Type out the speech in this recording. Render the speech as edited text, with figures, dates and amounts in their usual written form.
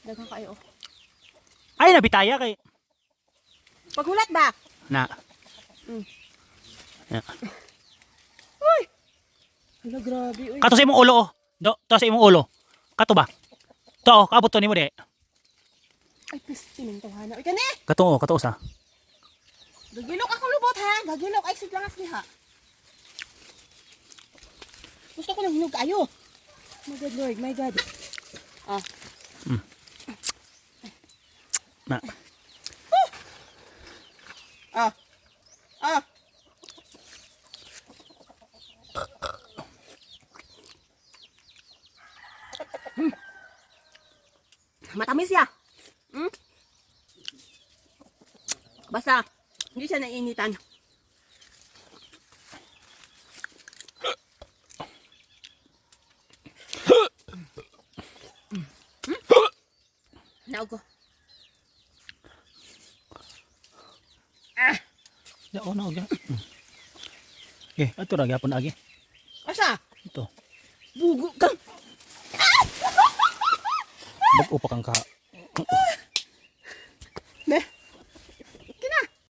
Daghang kayo. Ay, nabitaya kay. Paghulat ba? Na. Yeah. Uy! Hala, grabe. Uy. Kato sa imong ulo oh. To sa imong ulo. Kato ba? To, kaabot to nimo di. Ay, piste ng tawhana. Uy, kani! Kato sa. Gagilok ako lubot ha. Gagilok. Ay, siglangas ni ha. Gusto ko ng hinog kayo. My God, Lord. My God. Ah. Na. Ah. Ah. Matamis ya. Basta, hindi siya nainitan. Naog ko. Ya ono ga. Okay, ato ra gyapon agi. Asa? Ito. Bugo ka. Bag-o pa kang ka.